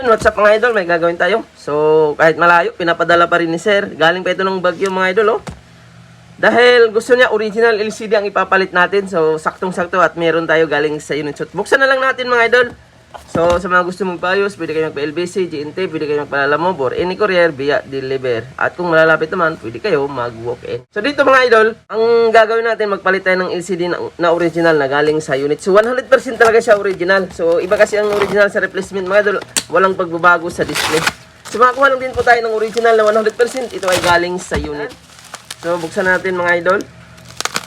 What's up mga idol, may gagawin tayo. So kahit malayo, pinapadala pa rin ni sir. Galing pa ito ng Baguio mga idol, oh. Dahil gusto niya original LCD ang ipapalit natin. So saktong-sakto at meron tayo galing sa Unitshot. Buksan na lang natin mga idol. So sa mga gusto magpaayos, pwede kayo magpa-LBC, GNT, pwede kayo magpalalamove or any courier via deliver. At kung malalapit naman, pwede kayo mag-walk-in. So dito mga idol, ang gagawin natin, magpalit tayo ng LCD na original na galing sa unit. So 100% talaga siya original. So iba kasi ang original sa replacement mga idol, walang pagbabago sa display. So makakuha lang din po tayo ng original na 100%, ito ay galing sa unit. So buksan natin mga idol.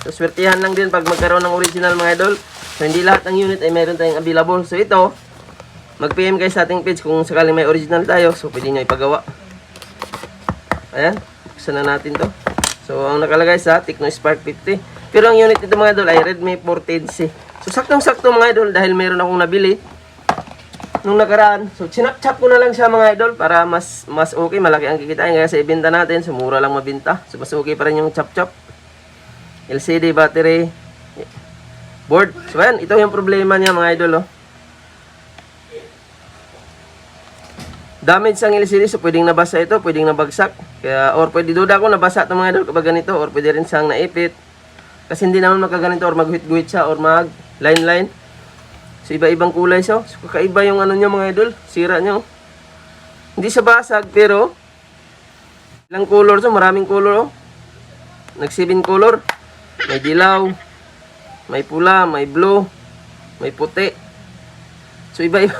So swertihan lang din pag magkaroon ng original mga idol. So hindi lahat ng unit ay meron tayong available. So ito, mag-PM kayo sa ating page kung sakaling may original tayo. So pwede nyo ipagawa. Ayan, buksan na natin to. So ang nakalagay sa Tecno Spark 50. Pero ang unit nito mga idol ay Redmi 14C. So saktong-sakto mga idol dahil meron akong nabili nung nakaraan. So chinap-chap ko na lang siya mga idol para mas okay, malaki ang kikitain kaya sa ibenta natin. So mura lang mabenta. So mas okay pa rin yung chop-chop. LCD battery board. So ayan, ito yung problema niya mga idol, oh. Damage ang LCD, so pwedeng nabasa ito, pwedeng nabagsak. Kaya, or pwede duda ko nabasa ito mga idol kapag ganito, or pwede rin siyang naipit. Kasi hindi naman magkaganito, or magguhit-guhit siya, or mag-line-line. So iba-ibang kulay siya. So kakaiba yung ano niya mga idol, sira niya. Hindi siya basag, pero ilang color siya, maraming color. Oh. Nag-7 color. May dilaw, may pula, may blue, may puti. So iba-iba.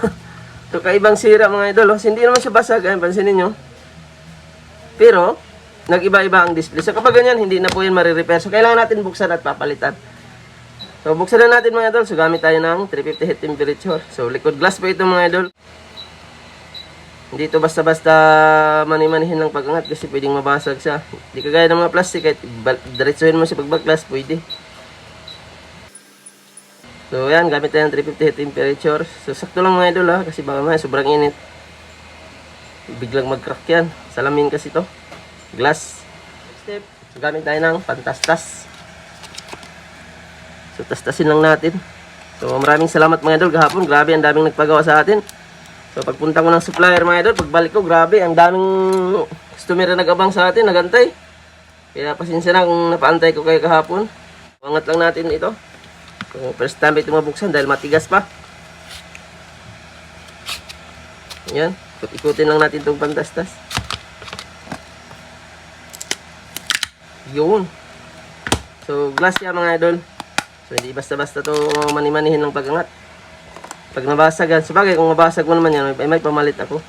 So kaibang sira mga idol, oh. Hindi naman siya basag, ayun, pansinin nyo. Pero nag-iba-iba ang display. So kapag ganyan, hindi na po yan marirepair. So kailangan natin buksan at papalitan. So buksan na natin mga idol. So gamit tayo ng 350 heat temperature. So liquid glass po ito mga idol. Hindi ito basta-basta mani-manihin ng pag-angat kasi pwedeng mabasag siya. Hindi kagaya ng mga plastic, kahit diretsuhin mo siya pag-backglass, pwede. So yan, gamit tayo ng 350 heat temperature. So sakto lang mga idol, ha, kasi baka may sobrang init. Biglang mag-crack yan. Salamin kasi to. Glass. Next step, so gamit tayo ng pantastas. So tastasin lang natin. So maraming salamat mga idol kahapon. Grabe, ang daming nagpagawa sa atin. So pagpunta ko ng supplier mga idol, pagbalik ko, grabe, ang daming customer na nag-abang sa atin, nagantay. Kaya pasensya na kung napaantay ko kayo kahapon. Angat lang natin ito. So, first time ito mabuksan dahil matigas pa. Ayan. Ikut-ikutin lang natin itong pantastas. Yun. So, glass yan mga idol. So, hindi basta-basta ito mani-manihin ng pag-angat. Pag nabasag yan, sabagay kung mabasag mo naman yan, may pamalit ako.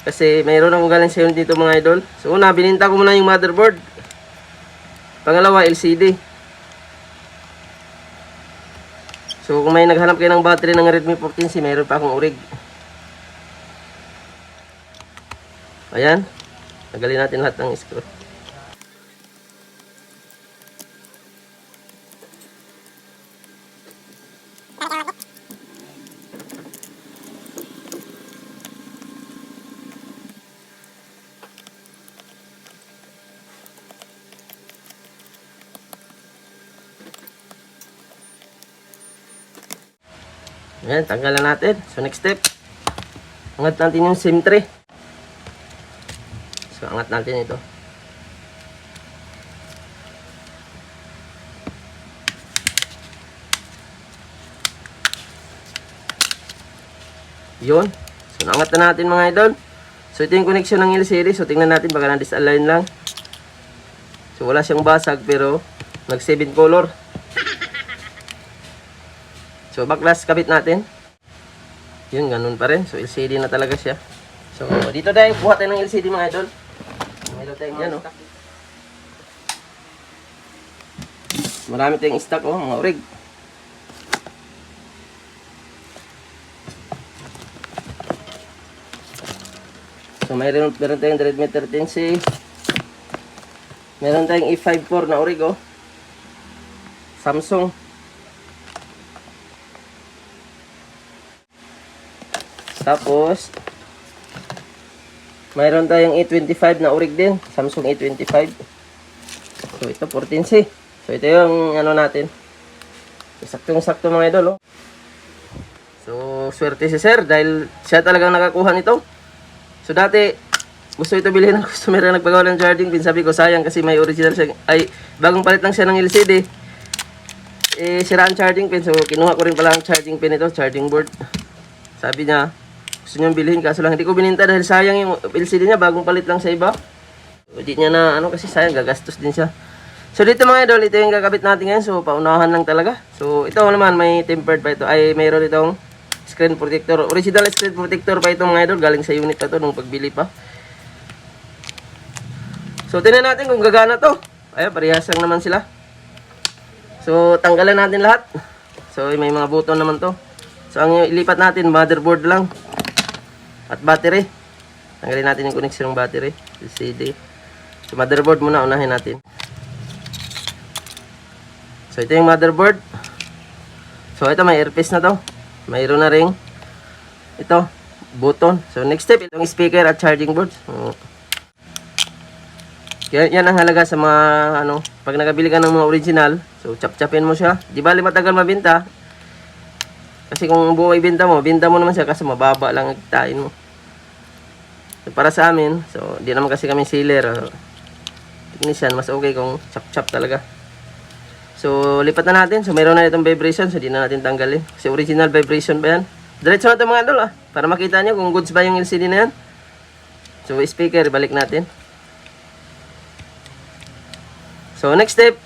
Kasi mayroon akong galing sa dito mga idol. So, una, bininta ko muna yung motherboard. Pangalawa, LCD. So kung may naghanap kayo ng battery ng Redmi 14C, mayroon pa akong urig. Ayan. Tagalin natin lahat ng screw. Ayan, tanggalan natin. So next step, angat natin yung SIM tray. So angat natin ito. Yun. So angat na natin mga idol. So ito yung connection ng LCD. So tingnan natin baka na-disalign lang. So wala siyang basag pero nag-7 color. So backglass kabit natin. Yun, ganun pa rin. So LCD na talaga siya. So dito tayo, kuha tayo ng LCD mga idol. Meron tayong yan, oh. Marami tayong stock, oh, mga orig. So meron tayong Redmi 13C. Meron tayong E54 na orig, oh. Samsung. Tapos mayroon tayong A25 na orig din, Samsung A25. So ito 14C. So ito yung ano natin. So, saktong-sakto mga idol, oh. So So, swerte si sir dahil siya talagang nakakuha nito. So, dati, gusto ito bilhin ng customer na nagpagawa ng charging pin. Sabi ko, sayang kasi may original siya. Ay, bagong palit lang siya ng LCD. Eh, sira ang charging pin. So, kinuha ko rin pala ang charging pin ito, charging board. Sabi niya, gusto niyang bilhin. Kaso lang, hindi ko bininta dahil sayang yung LCD niya. Bagong palit lang sa iba. So, di niya na, kasi sayang, gagastos din siya. So, dito mga idol, ito yung gagabit natin ngayon. So, paunahan lang talaga. So, ito naman, may tempered pa ito. Ay, mayroon itong screen protector. Original screen protector pa ito mga idol. Galing sa unit pa ito nung pagbili pa. So, tingnan natin kung gagana to. Ayan, parehas lang naman sila. So, tanggalan natin lahat. So, may mga button naman to. So, ang ilipat natin, motherboard lang. At battery. Tanggalin natin yung connection ng battery. LCD. So, motherboard muna, unahin natin. So, ito yung motherboard. So, ito may earpiece na to. Mayroon na ring. Ito, button. So, next step, itong speaker at charging board. So, yan ang halaga sa mga, pag nakabili ka ng mga original, so, chap-chapin mo siya. Di bali matagal mabenta. Kasi kung buo ibenta mo naman siya kasi mababa lang ang kitain mo. So, para sa amin, so, di naman kasi kami sealer. Technician, mas okay kung chap-chap talaga. So, lipat na natin. So, mayroon na itong vibration. So, di na natin tanggalin. Kasi original vibration pa yan. Diretso na ito mga idol para makita nyo kung goods ba yung LCD na yan. So, speaker, balik natin. So, next step,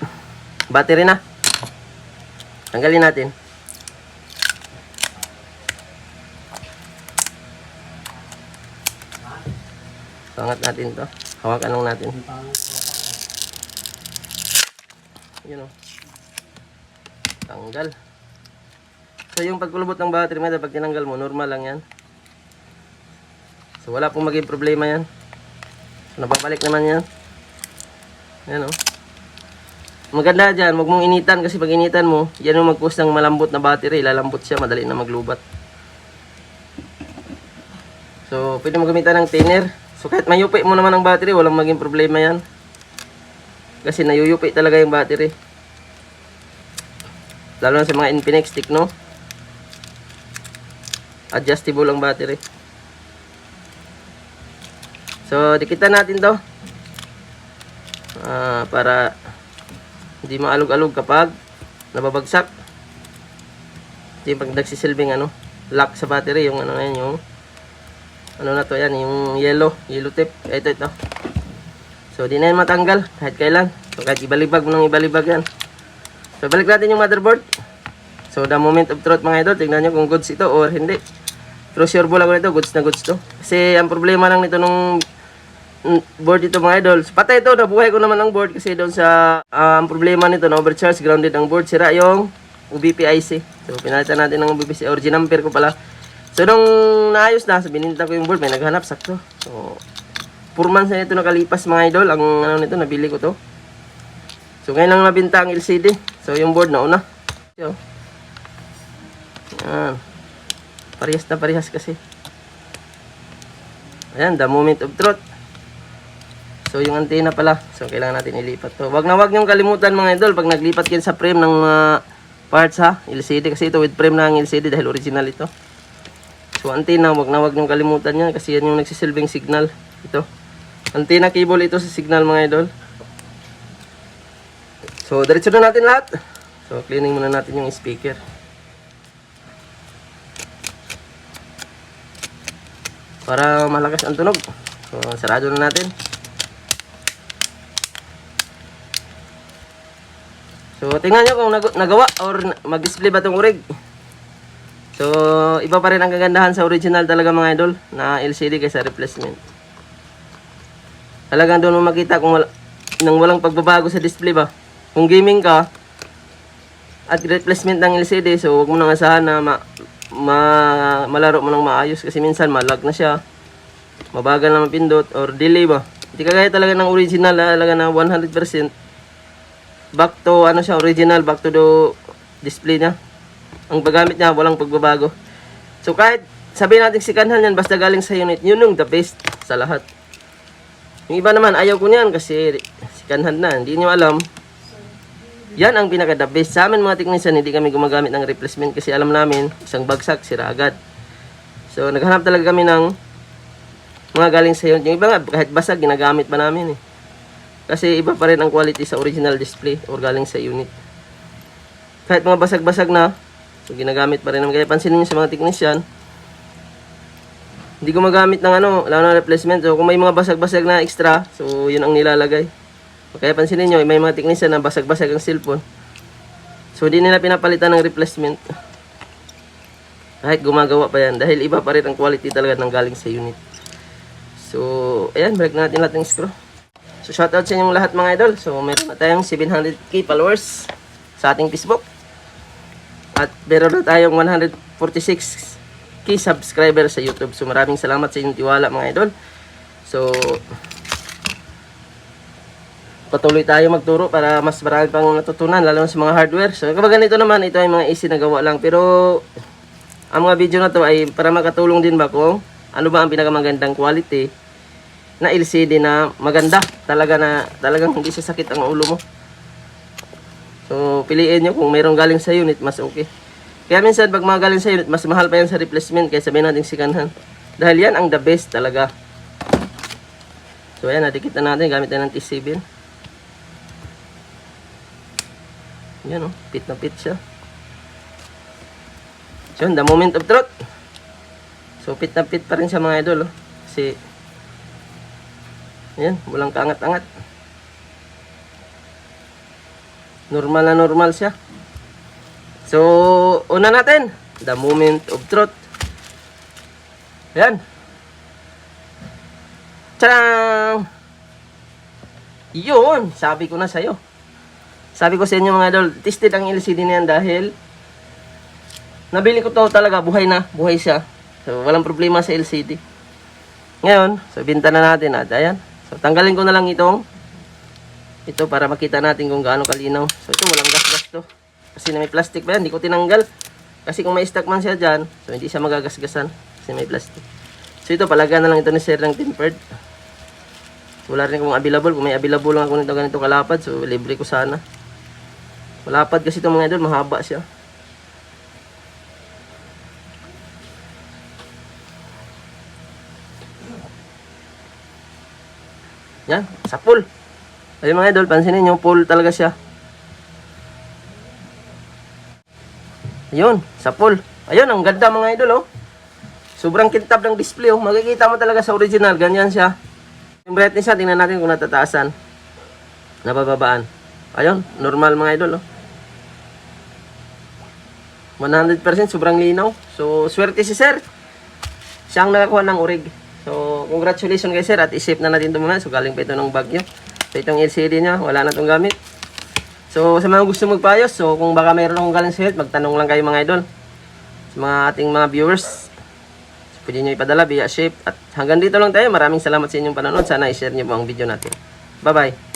battery na. Tanggalin natin. So, angat natin to. Hawakan lang natin. Yun o. Tanggal. So, yung pagkulubot ng battery mo, pag tinanggal mo, normal lang yan. So, wala pong maging problema yan. So, nababalik naman yan. Yan o. Maganda dyan, huwag mong initan kasi pag initan mo, yan yung mag-cause ng malambot na battery. Lalambot siya, madali na maglubat. So, pwede mo gamitan ng thinner. So, kahit mayupi mo naman ang battery, walang maging problema yan. Kasi nayuyupi talaga yung battery. Lalo na sa mga Infinix Tecno. Adjustable ang battery. So, dikitan natin to. Para hindi maalog-alog kapag nababagsak. Ito yung pag nagsisilbing lock sa battery. Yung yung na to yan, yung yellow tip. Ito. So, di na yan matanggal kahit kailan. So, kahit ibalibag mo nang ibalibag yan. So, balik natin yung motherboard. So, the moment of truth mga idol. Tingnan nyo kung goods ito or hindi. Pero sure ball ako nito, goods na goods to. Kasi, ang problema lang nito nung board ito mga idol. Patay ito, nabuhay ko naman ang board. Kasi doon sa, ang problema nito, na overcharge, grounded ang board. Sira yung UBP IC. So, pinalitan natin ng UBP IC. Origin ampere ko pala. So, nung naayos na, bininta ko yung board, may naghanap, sakto. So, 4 months na ito nakalipas mga idol. Ang nito, nabili ko to. So, ngayon lang nabinta ang LCD. So, yung board na una. So, yan. Parehas na parehas kasi. Ayan, the moment of truth. So, yung antena pala. So, kailangan natin ilipat to. Wag na wag niyong kalimutan mga idol. Pag naglipat kayo sa frame ng parts LCD. Kasi ito with frame na ang LCD dahil original ito. So, antena, wag na wag niyong kalimutan yan. Kasi yan yung nagsisilbing signal. Ito. Antena cable ito sa signal mga idol. So, diretso na natin lahat. So, cleaning muna natin yung speaker. Para malakas ang tunog. So, sarado na natin. So, tingnan nyo kung nagawa or mag-display ba itong urig. So, iba pa rin ang kagandahan sa original talaga mga idol na LCD kaysa replacement. Talagang doon mo makita kung nang walang pagbabago sa display ba. Kung gaming ka at replacement ng LCD, so huwag mo nang asahan na malaro mo nang maayos kasi minsan malag na siya, mabagal na mapindot or delay ba. Hindi kagaya talaga ng original talaga na 100% back to siya original, back to the display niya. Ang paggamit niya walang pagbabago. So kahit sabihin natin second hand yan basta galing sa unit, yun yung the best sa lahat. Yung iba naman ayaw ko niyan kasi second hand na, hindi niyo alam. Yan ang pinaka the best. Sa amin mga technician, hindi kami gumagamit ng replacement kasi alam namin, isang bagsak, sira agad. So, naghanap talaga kami ng mga galing sa unit. Yung iba nga, kahit basag, ginagamit pa namin eh. Kasi iba pa rin ang quality sa original display or galing sa unit. Kahit mga basag-basag na, so ginagamit pa rin naman. Kaya pansinin nyo sa mga technician, hindi gumagamit ng lalo na replacement. So, kung may mga basag-basag na extra, so yun ang nilalagay. Kaya pansinin nyo, may mga technician na basag-basag ang cellphone. So, hindi nila pinapalitan ng replacement. Kahit gumagawa pa yan. Dahil iba pa rin ang quality talaga ng galing sa unit. So, ayan, break natin lahat ng screw. So, shoutout sa inyong lahat mga idol. So, meron na tayong 700k followers sa ating Facebook. At meron na tayong 146k subscribers sa YouTube. So, maraming salamat sa inyong tiwala mga idol. So, patuloy tayo magturo para mas marami pang natutunan, lalo sa mga hardware. So, kapag ganito naman, ito ay mga easy na gawa lang. Pero, ang mga video na to ay para makatulong din ba kung ano ba ang pinakamagandang quality na LCD na maganda. Talagang hindi sasakit ang ulo mo. So, piliin nyo kung mayroong galing sa unit, mas okay. Kaya minsan, pag mga galing sa unit, mas mahal pa yan sa replacement kaya sabihin natin second hand. Dahil yan ang the best talaga. So, ayan, nadikit na natin. Gamit tayo ng T7. Yan, pit na pit siya. So, the moment of truth. So, pit na pit pa rin siya mga idol. Kasi, ayan, walang kaangat-angat. Normal na normal siya. So, una natin, the moment of truth. Ayan. Tadang! Yun, sabi ko na sa'yo. Sabi ko sa inyo mga idol, tested ang LCD na yan dahil nabili ko to talaga, buhay na, buhay siya. So, walang problema sa LCD. Ngayon, so, binta na natin at ayan. So, tanggalin ko na lang ito para makita natin kung gaano kalinaw. So, ito walang gas-gas to. Kasi na may plastic pa yan, hindi ko tinanggal. Kasi kung may stock man siya dyan, so hindi siya magagasgasan. Kasi may plastic. So, ito, palagan na lang ito ni sir ng tempered. So, wala rin kung available. Kung may available lang ako nito ganito kalapad, so libre ko sana. Malapad kasi itong mga idol, mahaba siya. Yan, sa full. Ayun mga idol, pansinin nyo, full talaga siya. Ayun, sa full. Ayun, ang ganda mga idol, Sobrang kintab ng display, Makikita mo talaga sa original, ganyan siya. Yung brightness niya, tingnan natin kung natataasan. Napababaan. Ayun, normal mga idol, 100% sobrang linaw. So, swerte si sir. Siya ang nakakuha ng urig. So, congratulations kay sir at isip na natin ito muna. So, galing pa ito ng Baguio. So, itong LCD niya, wala na itong gamit. So, sa mga gusto magpaayos, so kung baka mayroon akong galing sa health, magtanong lang kayo mga idol. Sa mga ating mga viewers, so, pwede nyo ipadala via shape. At hanggang dito lang tayo. Maraming salamat sa inyong panonood. Sana i-share nyo po ang video natin. Bye-bye.